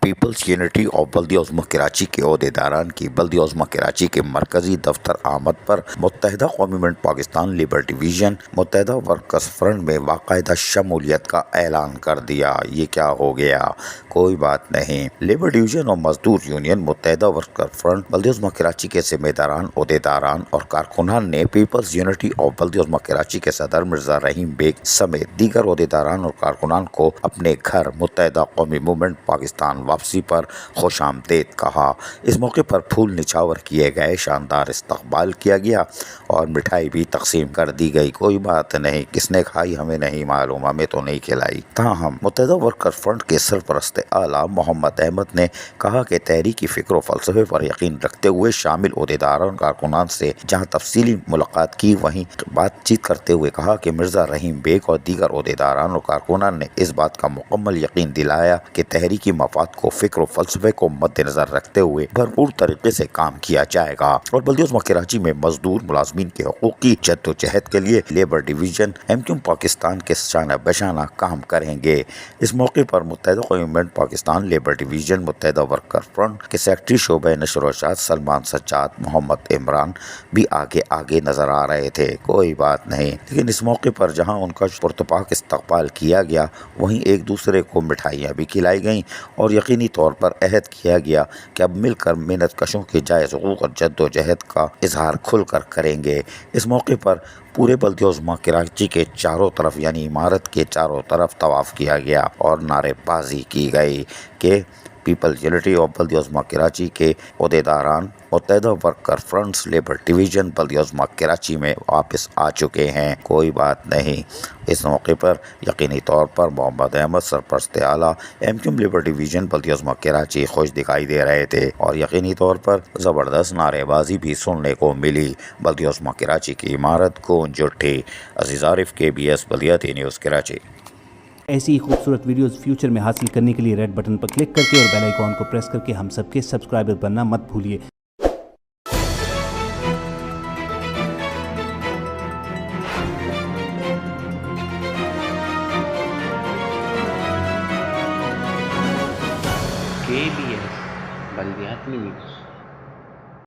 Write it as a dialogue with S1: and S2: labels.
S1: Peoples unity of بلدیہ عظمیٰ کراچی کے عہدیداران کی بلدیہ عظمیٰ کراچی کے مرکزی دفتر آمد پر متحدہ قومی منٹ پاکستان لیبر ڈویژن متحدہ ورکرز فرنٹ میں باقاعدہ شمولیت کا اعلان کر دیا۔ یہ کیا ہو گیا؟ کوئی بات نہیں۔ لیبر ڈویژن اور مزدور یونین متحدہ ورکرز فرنٹ بلدیہ عظمیٰ کراچی کے ذمہ داران، عہدیداران اور کارکنان نے پیپلز یونٹی آف بلدیہ عظمیٰ کراچی کے صدر مرزا رحیم بیگ سمیت دیگر عہدیداران اور کارکنان کو اپنے گھر متحدہ قومی موومنٹ پاکستان واپسی پر خوش آمدید کہا۔ اس موقع پر پھول نچھاور کیے گئے، شاندار استقبال کیا گیا اور مٹھائی بھی تقسیم کر دی گئی۔ کوئی بات نہیں، کس نے کھائی ہمیں نہیں معلوم، ہمیں تو نہیں کھلائی۔ تاہم متحدہ ورکر فرنٹ کے سرپرست اعلیٰ محمد احمد نے کہا کہ تحریکی فکر و فلسفے پر یقین رکھتے ہوئے شامل عہدیداروں اور کارکنان سے جہاں تفصیلی ملاقات کی، وہیں بات چیت کرتے ہوئے کہا کہ مرزا رحیم بیگ اور دیگر عہدیداران اور کارکنان نے اس بات کا مکمل یقین دلایا کہ تحریکی مفاد کو، فکر و فلسفے کو مد نظر رکھتے ہوئے بھرپور طریقے سے کام کیا جائے گا اور بلدیہ عظمیٰ کراچی میں مزدور ملازمین کے حقوق کی جد و جہد کے لیے لیبر ڈویژن MQ پاکستان کے شانہ بشانہ کام کریں گے۔ اس موقع پر متحدہ قومی منٹ پاکستان لیبر ڈویژن متحدہ ورکر فرنٹ کے سیکرٹری شعبہ نشر و اشاعت سلمان سجاد محمد عمران بھی آگے نظر آ رہے تھے۔ کوئی بات نہیں، لیکن اس موقع پر جہاں ان کا پرتپاک استقبال کیا گیا، وہیں ایک دوسرے کو مٹھائیاں بھی کھلائی گئیں اور یقینی طور پر عہد کیا گیا کہ اب مل کر محنت کشوں کے جائز حقوق اور جد و جہد کا اظہار کھل کر کریں گے۔ اس موقع پر پورے بلدیہ عظمیٰ کراچی کے چاروں طرف یعنی عمارت کے چاروں طرف طواف کیا گیا اور نعرے بازی کی گئی کہ پیپلز یونٹی آف بلدیہ عظمیٰ کراچی کے عہدیداران متحدہ ورکر فرنٹس لیبر ڈویژن بلدیہ عظمیٰ کراچی میں واپس آ چکے ہیں۔ کوئی بات نہیں۔ اس موقع پر یقینی طور پر محمد احمد سرپرست اعلیٰ MQ لیبر ڈویژن بلدیہ عظمیٰ کراچی خوش دکھائی دے رہے تھے اور یقینی طور پر زبردست نعرے بازی بھی سننے کو ملی۔ بلدیہ عظمیٰ کراچی کی عمارت گونج اٹھی۔ عزیز عارف KBS بلدیاتی نیوز کراچی۔
S2: ایسی ہی خوبصورت ویڈیوز فیوچر میں حاصل کرنے کے لیے ریڈ بٹن پر کلک کر کے اور بیل آئیکن کو پریس کر کے ہم سب کے سبسکرائبر بننا مت بھولیے۔
S3: KBS بلدیاتی نیوز۔